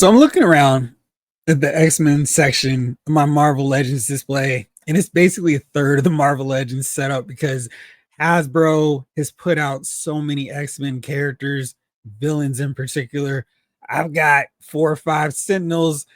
So I'm looking around at the X-Men section of my Marvel Legends display, and it's basically a third of the Marvel Legends setup because Hasbro has put out so many X-Men characters, villains in particular. I've got 4 or 5 Sentinels,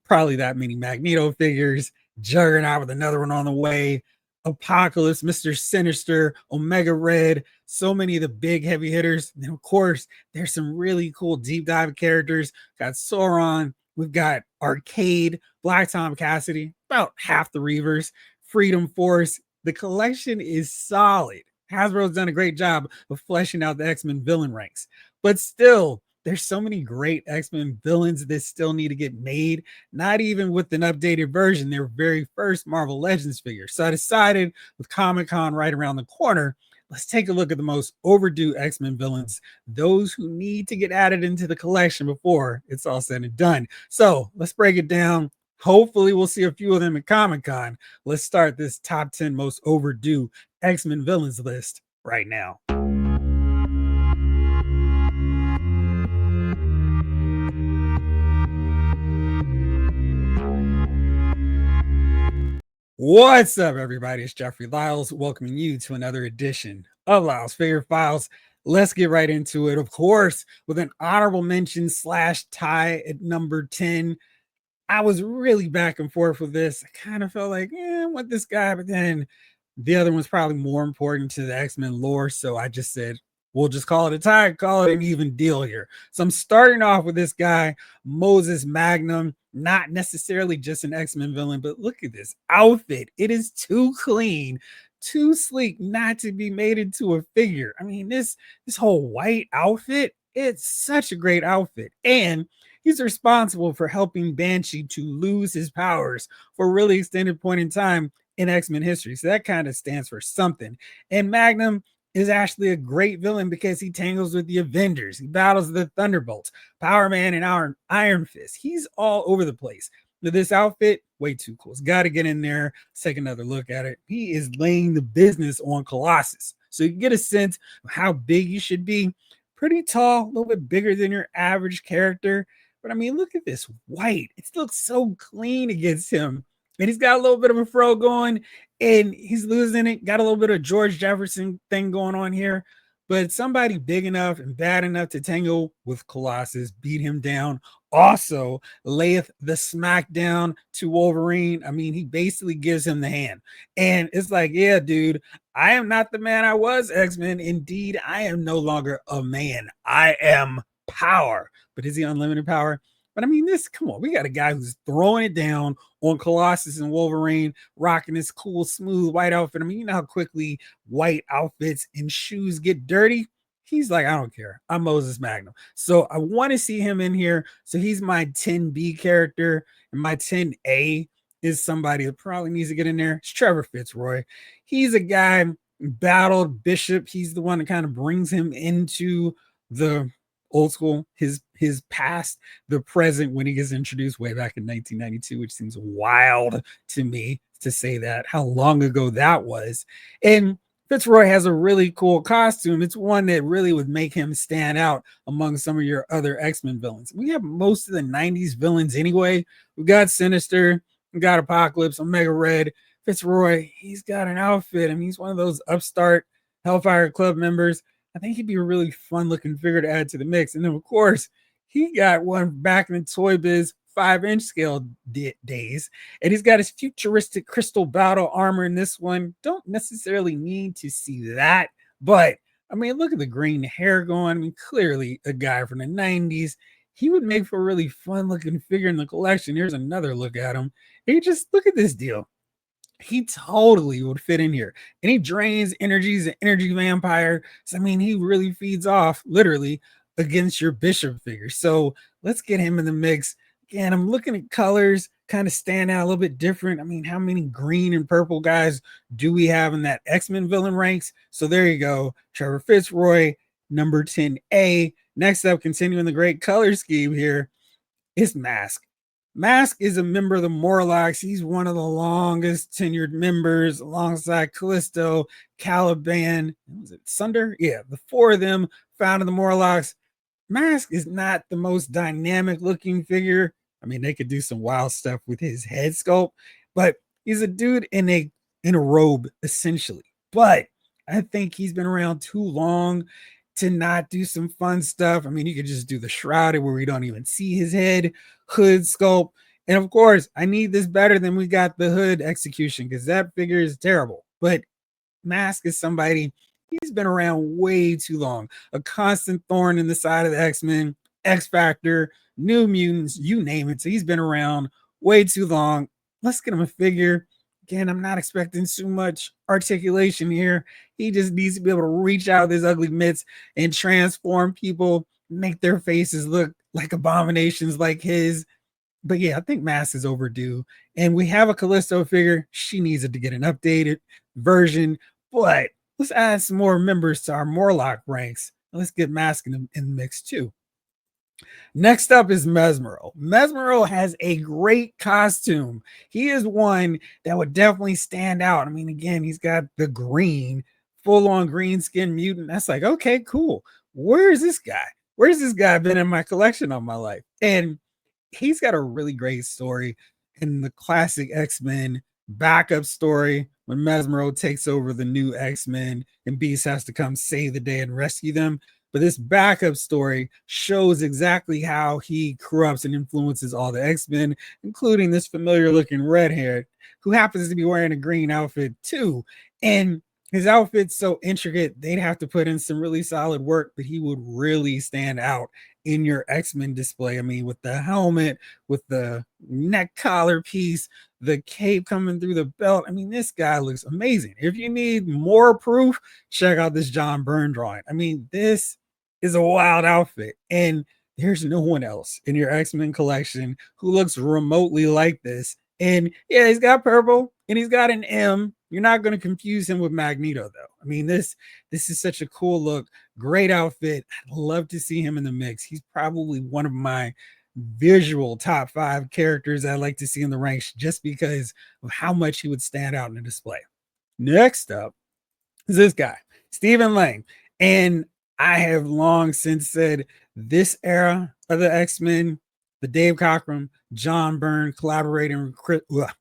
probably that many Magneto figures, Juggernaut with another one on the way, Apocalypse, Mr. Sinister, Omega Red, so many of the big heavy hitters. And of course, there's some really cool deep dive characters. Got Sauron, we've got Arcade, Black Tom Cassidy, about half the Reavers, Freedom Force. The collection is solid. Hasbro's done a great job of fleshing out the X-Men villain ranks, but still, there's so many great X-Men villains that still need to get made, not even with an updated version, their very first Marvel Legends figure. So I decided with Comic-Con right around the corner, let's take a look at the most overdue X-Men villains, those who need to get added into the collection before it's all said and done. So let's break it down. Hopefully we'll see a few of them at Comic-Con. Let's start this top 10 most overdue X-Men villains list right now. What's up, everybody? It's Jeffrey Lyles welcoming you to another edition of Lyles Figure Files. Let's get right into it. Of course, with an honorable mention slash tie at number 10. I was really back and forth with this. I kind of felt like, I want this guy, but then the other one's probably more important to the X-Men lore. So I just said, we'll just call it a tie, call it an even deal here. So I'm starting off with this guy, Moses Magnum, not necessarily just an X-Men villain, but look at this outfit. It is too clean, too sleek not to be made into a figure. I mean, this whole white outfit, it's such a great outfit. And he's responsible for helping Banshee to lose his powers for a really extended point in time in X-Men history. So that kind of stands for something. And Magnum is actually a great villain because he tangles with the Avengers. He battles the Thunderbolts, Power Man, and Iron Fist. He's all over the place. Now, this outfit, way too cool. It's got to get in there. Let's take another look at it. He is laying the business on Colossus. So you get a sense of how big you should be. Pretty tall, a little bit bigger than your average character. But I mean, look at this white. It looks so clean against him. And he's got a little bit of a fro going and he's losing it. Got a little bit of George Jefferson thing going on here. But somebody big enough and bad enough to tangle with Colossus, beat him down, also layeth the smackdown to Wolverine. I mean, he basically gives him the hand. And it's like, yeah, dude, I am not the man I was, X-Men. Indeed, I am no longer a man. I am power. But is he unlimited power? But I mean, come on, we got a guy who's throwing it down on Colossus and Wolverine, rocking this cool, smooth white outfit. I mean, you know how quickly white outfits and shoes get dirty? He's like, I don't care. I'm Moses Magnum. So I want to see him in here. So he's my 10B character, and my 10A is somebody that probably needs to get in there. It's Trevor Fitzroy. He's a guy battled Bishop. He's the one that kind of brings him into the old school, his past, the present when he gets introduced way back in 1992, which seems wild to me to say that, how long ago that was. And Fitzroy has a really cool costume. It's one that really would make him stand out among some of your other X-Men villains. We have most of the 90s villains anyway. We've got Sinister, we've got Apocalypse, Omega Red. Fitzroy, he's got an outfit. I mean, he's one of those upstart Hellfire Club members. I think he'd be a really fun looking figure to add to the mix. And then, of course, he got one back in the Toy Biz 5-inch scale days. And he's got his futuristic crystal battle armor in this one. Don't necessarily need to see that. But, I mean, look at the green hair going. I mean, clearly a guy from the 90s. He would make for a really fun looking figure in the collection. Here's another look at him. He just look at this deal. He totally would fit in here. And he drains energy. He's an energy vampire. So, I mean, he really feeds off literally against your Bishop figure. So let's get him in the mix. Again, I'm looking at colors kind of stand out a little bit different. I mean, how many green and purple guys do we have in that X-Men villain ranks? So there you go. Trevor Fitzroy, number 10A. Next up, continuing the great color scheme here, is Mask. Mask is a member of the Morlocks. He's one of the longest tenured members alongside Callisto, Caliban. Was it Sunder? Yeah, the 4 of them founded the Morlocks. Mask is not the most dynamic looking figure. I mean, they could do some wild stuff with his head sculpt, but he's a dude in a robe essentially. But I think he's been around too long to not do some fun stuff. I mean, you could just do the shrouded where we don't even see his head, hood sculpt. And of course, I need this better than we got the hood execution because that figure is terrible. But Mask is somebody, he's been around way too long. A constant thorn in the side of the X-Men, X Factor, New Mutants, you name it. So he's been around way too long. Let's get him a figure. Again, I'm not expecting too much articulation here. He just needs to be able to reach out with his ugly mitts and transform people, make their faces look like abominations like his. But yeah, I think Mask is overdue. And we have a Callisto figure. She needs it to get an updated version. But let's add some more members to our Morlock ranks. Let's get Mask in the mix too. Next up is Mesmero. Mesmero has a great costume. He is one that would definitely stand out. I mean, again, he's got the green, full on green skin mutant. That's like, okay, cool. Where's this guy? Where's this guy been in my collection all my life? And he's got a really great story in the classic X-Men backup story when Mesmero takes over the new X-Men and Beast has to come save the day and rescue them. But this backup story shows exactly how he corrupts and influences all the X-Men, including this familiar looking redhead who happens to be wearing a green outfit too. And his outfit's so intricate, they'd have to put in some really solid work, but he would really stand out in your X-Men display. I mean, with the helmet, with the neck collar piece, the cape coming through the belt. I mean, this guy looks amazing. If you need more proof, check out this John Byrne drawing. I mean, this is a wild outfit. And there's no one else in your X-Men collection who looks remotely like this. And yeah, he's got purple and he's got an M. You're not going to confuse him with Magneto, though. I mean, this is such a cool look, great outfit. I'd love to see him in the mix. He's probably one of my visual top 5 characters I'd like to see in the ranks just because of how much he would stand out in a display. Next up is this guy, Stephen Lang. And I have long since said this era of the X-Men, the Dave Cockrum, John Byrne collaborating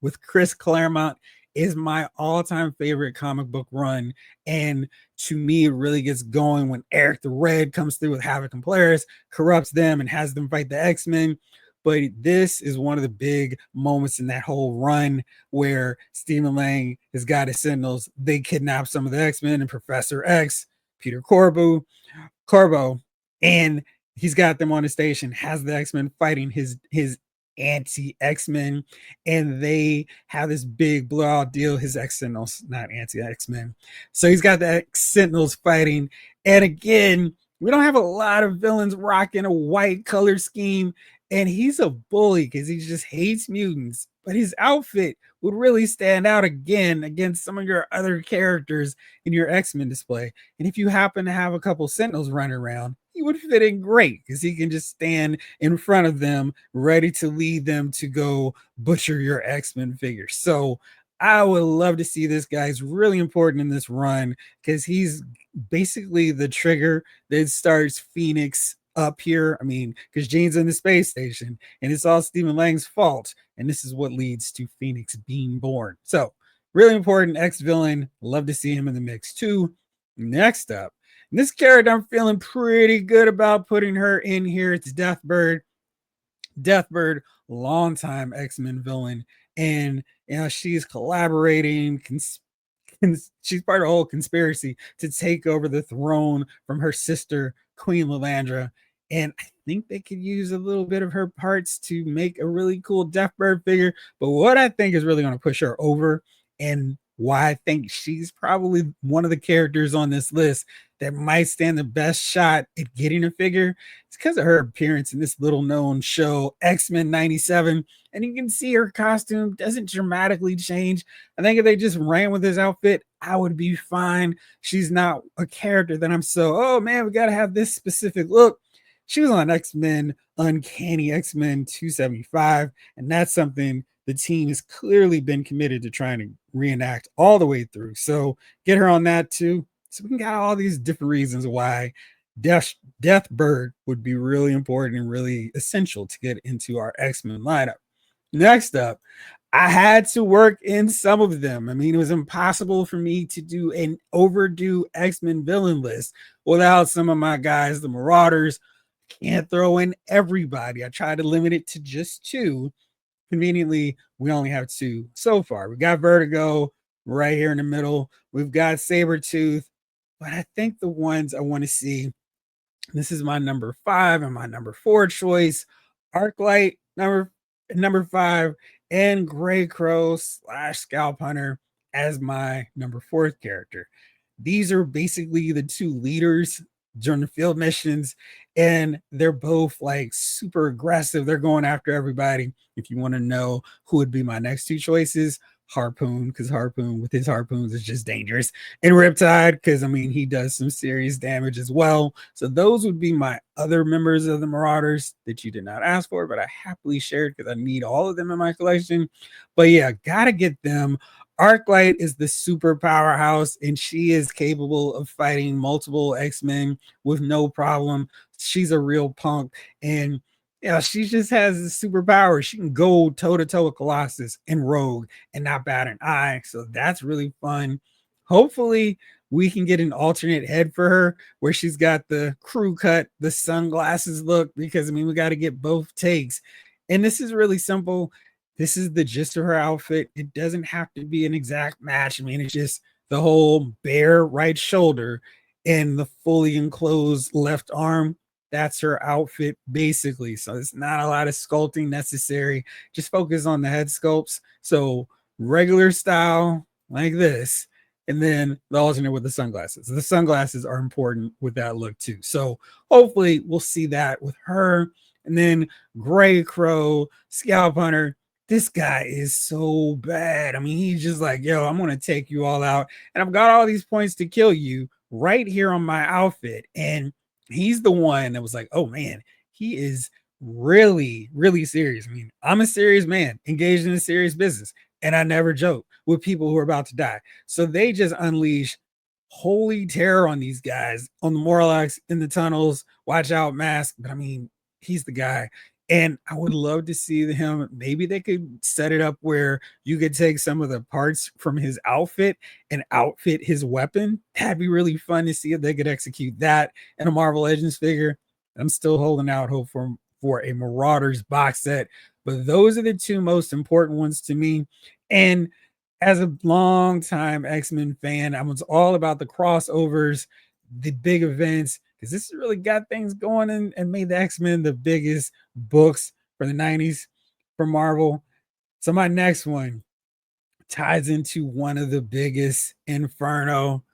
with Chris Claremont is my all-time favorite comic book run. And to me, it really gets going when Eric the Red comes through with Havoc and Polaris, corrupts them, and has them fight the X-Men. But this is one of the big moments in that whole run where Stephen Lang has got his Sentinels. They kidnap some of the X-Men and Professor X, Peter Corbo, and he's got them on the station, has the X-Men fighting his anti-X-Men, and they have this big blowout deal. His X-Sentinels, not anti-X-Men. So he's got the X-Sentinels fighting. And again, we don't have a lot of villains rocking a white color scheme. And he's a bully because he just hates mutants. But his outfit would really stand out again against some of your other characters in your X-Men display. And if you happen to have a couple Sentinels running around, he would fit in great because he can just stand in front of them, ready to lead them to go butcher your X-Men figure. So I would love to see this guy. He's really important in this run because he's basically the trigger that starts Phoenix up here. I mean, because Jean's in the space station and it's all Stephen Lang's fault. And this is what leads to Phoenix being born. So, really important X villain. Love to see him in the mix too. Next up, and this character I'm feeling pretty good about putting her in here. It's Deathbird. Deathbird, longtime X-Men villain. And you know, she's collaborating, she's part of a whole conspiracy to take over the throne from her sister, Queen Lalandra. And I think they could use a little bit of her parts to make a really cool Deathbird figure. But what I think is really going to push her over and why I think she's probably one of the characters on this list that might stand the best shot at getting a figure. It's because of her appearance in this little known show, X-Men 97. And you can see her costume doesn't dramatically change. I think if they just ran with this outfit, I would be fine. She's not a character that I'm so, oh man, we got to have this specific look. She was on X-Men Uncanny X-Men 275, and that's something the team has clearly been committed to trying to reenact all the way through. So get her on that too. So we can got all these different reasons why Death Deathbird would be really important and really essential to get into our X-Men lineup. Next up, I had to work in some of them. I mean, it was impossible for me to do an overdue X-Men villain list without some of my guys, the Marauders. Can't throw in everybody. I tried to limit it to just two. Conveniently, we only have two so far. We got Vertigo right here in the middle. We've got Sabretooth. But I think the ones I want to see, this is my number 5 and my number 4 choice. Arclight, number 5, and Grey Crow slash Scalp Hunter as my number 4th character. These are basically the two leaders during the field missions, and they're both like super aggressive. They're going after everybody. If you want to know who would be my next two choices, Harpoon, because Harpoon with his harpoons is just dangerous, and Riptide, because I mean he does some serious damage as well. So those would be my other members of the Marauders that you did not ask for, but I happily shared because I need all of them in my collection. But yeah, gotta get them. Arclight is the super powerhouse, and she is capable of fighting multiple X-Men with no problem. She's a real punk, and yeah, she just has a superpower. She can go toe to toe with Colossus and Rogue and not bat an eye. So that's really fun. Hopefully, we can get an alternate head for her where she's got the crew cut, the sunglasses look, because I mean, we got to get both takes. And this is really simple. This is the gist of her outfit. It doesn't have to be an exact match. I mean, it's just the whole bare right shoulder and the fully enclosed left arm. That's her outfit basically. So it's not a lot of sculpting necessary. Just focus on the head sculpts. So regular style like this, and then the alternate with the sunglasses. The sunglasses are important with that look too. So hopefully we'll see that with her. And then Grey Crow, Scalp Hunter. This guy is so bad. I mean, he's just like, yo, I'm gonna take you all out, and I've got all these points to kill you right here on my outfit. And he's the one that was like, oh man, he is really, really serious. I mean, I'm a serious man engaged in a serious business, and I never joke with people who are about to die. So they just unleash holy terror on these guys on the Morlocks in the tunnels. Watch out, mask. But I mean, he's the guy. And I would love to see him. Maybe they could set it up where you could take some of the parts from his outfit and outfit his weapon. That'd be really fun to see if they could execute that in a Marvel Legends figure. I'm still holding out hope for a Marauders box set, but those are the two most important ones to me. And as a long time X-Men fan, I was all about the crossovers, the big events, because this has really got things going and made the X-Men the biggest books for the 90s for Marvel. So my next one ties into one of the biggest, Inferno,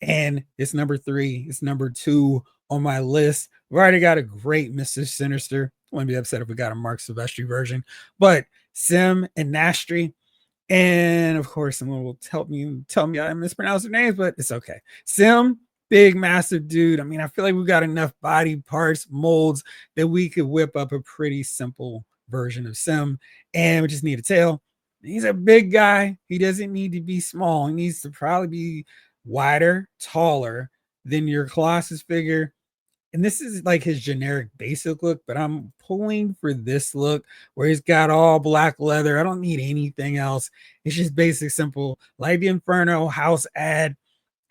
and it's number 3. It's number 2 on my list. We've already got a great Mr. Sinister. I wouldn't be upset if we got a Mark Silvestri version, but Sim and Nastri, and of course, someone will tell me I mispronounced their names, but it's okay. Sim, big, massive dude. I mean, I feel like we've got enough body parts, molds that we could whip up a pretty simple version of Sim, and we just need a tail. He's a big guy. He doesn't need to be small. He needs to probably be wider, taller than your Colossus figure. And this is like his generic basic look, but I'm pulling for this look where he's got all black leather. I don't need anything else. It's just basic, simple, like the Inferno house ad.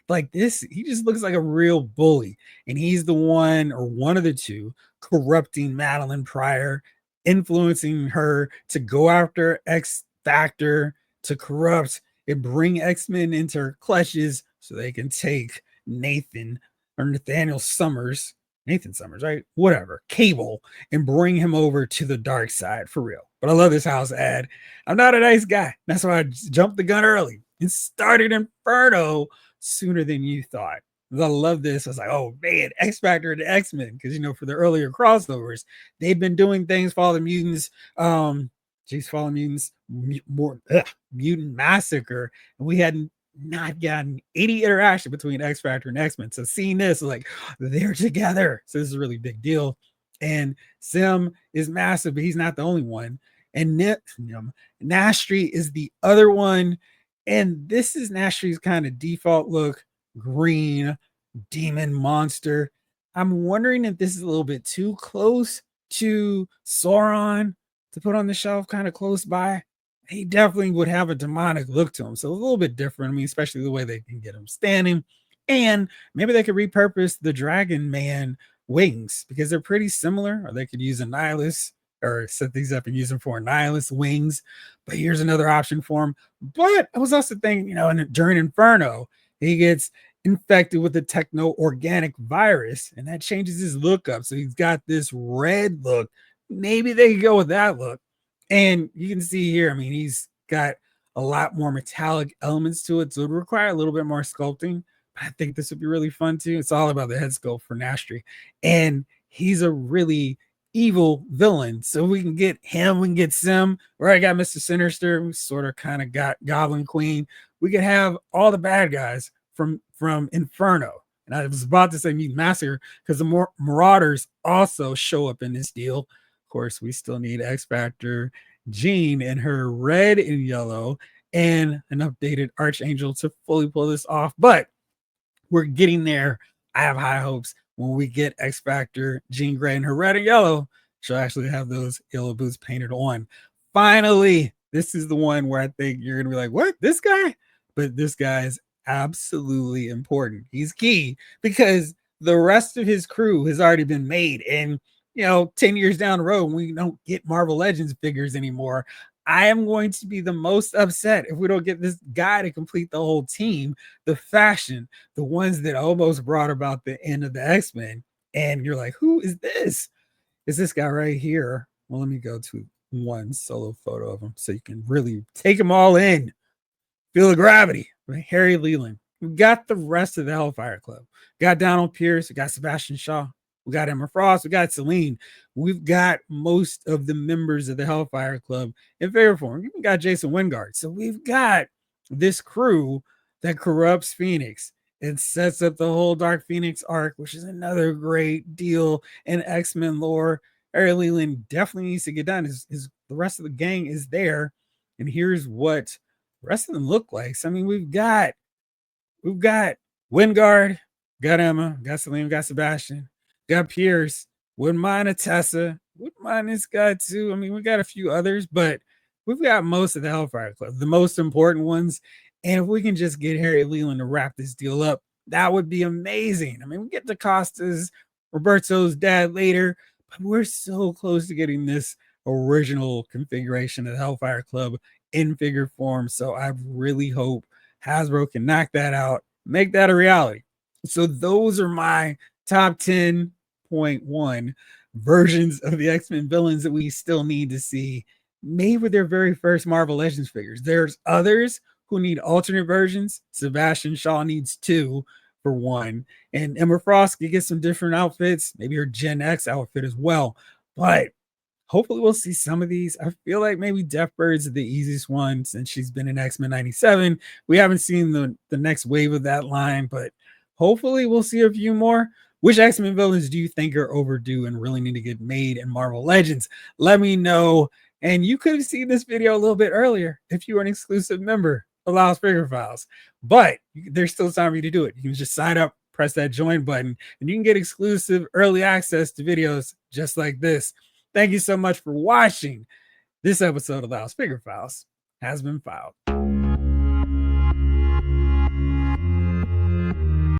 Like this, he just looks like a real bully. And he's the one or one of the two corrupting Madeline Pryor, influencing her to go after X Factor, to corrupt and bring X-Men into her clutches so they can take Nathan or Nathaniel Summers, Nathan Summers, right? Whatever, Cable, and bring him over to the dark side for real. But I love this house ad. I'm not a nice guy. That's why I jumped the gun early and started Inferno sooner than you thought. I love this. I was like, oh man, X Factor and X-Men, because you know, for the earlier crossovers, they've been doing things for all the mutants. Fallen Mutants, Mutant Massacre, and we hadn't not gotten any interaction between X Factor and X-Men. So seeing this, like, they're together. So this is a really big deal. And Sim is massive, but he's not the only one. And Nastri is the other one. And this is Nastri's kind of default look, green demon monster. I'm wondering if this is a little bit too close to Sauron to put on the shelf, kind of close by. He definitely would have a demonic look to him, so a little bit different. I mean, especially the way they can get him standing, and maybe they could repurpose the Dragon Man wings because they're pretty similar, or they could use a nihilist or set these up and use them for nihilist wings. But here's another option for him. But I was also thinking, during Inferno, he gets infected with a techno organic virus, and that changes his look up. So he's got this red look. Maybe they could go with that look. And you can see here, I mean, he's got a lot more metallic elements to it. So it would require a little bit more sculpting. But I think this would be really fun too. It's all about the head sculpt for Nastri. And he's a really evil villain. So we can get him, we can get Sim. Where I got Mr. Sinister, we sort of kind of got Goblin Queen. We could have all the bad guys from Inferno. And I was about to say Mutant Massacre because the Marauders also show up in this deal. Of course, we still need X Factor Jean in her red and yellow and an updated Archangel to fully pull this off. But we're getting there. I have high hopes when we get X Factor Jean Grey in her red and yellow. She'll actually have those yellow boots painted on. Finally, this is the one where I think you're going to be like, what? This guy? But this guy is absolutely important. He's key because the rest of his crew has already been made. And, 10 years down the road, when we don't get Marvel Legends figures anymore, I am going to be the most upset if we don't get this guy to complete the whole team, the fashion, the ones that almost brought about the end of the X-Men. And you're like, who is this? Is this guy right here? Well, let me go to one solo photo of him so you can really take them all in. Feel the gravity. Harry Leland. We got the rest of the Hellfire Club. We got Donald Pierce. We got Sebastian Shaw. We got Emma Frost. We got Celine. We've got most of the members of the Hellfire Club in figure form. We even got Jason Wingard. So we've got this crew that corrupts Phoenix and sets up the whole Dark Phoenix arc, which is another great deal in X-Men lore. Harry Leland definitely needs to get done. The rest of the gang is there. And here's what the rest of them look like. So, I mean, we've got Wingard, got Emma, got Celine, got Sebastian, got Pierce. Wouldn't mind a Tessa. Wouldn't mind this guy too. I mean, we got a few others, but we've got most of the Hellfire Club, the most important ones. And if we can just get Harry Leland to wrap this deal up, that would be amazing. I mean, we get DaCosta's, Roberto's dad later, but we're so close to getting this original configuration of the Hellfire Club in figure form. So I really hope Hasbro can knock that out, make that a reality. So those are my top 10.1 versions of the X-Men villains that we still need to see made with their very first Marvel Legends figures. There's others who need alternate versions. Sebastian Shaw needs 2 for 1. And Emma Frost can get some different outfits, maybe her Gen X outfit as well. But hopefully we'll see some of these. I feel like maybe Deathbird's the easiest one since she's been in X-Men 97. We haven't seen the next wave of that line, but hopefully we'll see a few more. Which X-Men villains do you think are overdue and really need to get made in Marvel Legends? Let me know. And you could have seen this video a little bit earlier if you were an exclusive member of Lyle's Figure Files. But there's still time for you to do it. You can just sign up, press that join button, and you can get exclusive early access to videos just like this. Thank you so much for watching. This episode of Lyle's Figure Files has been filed.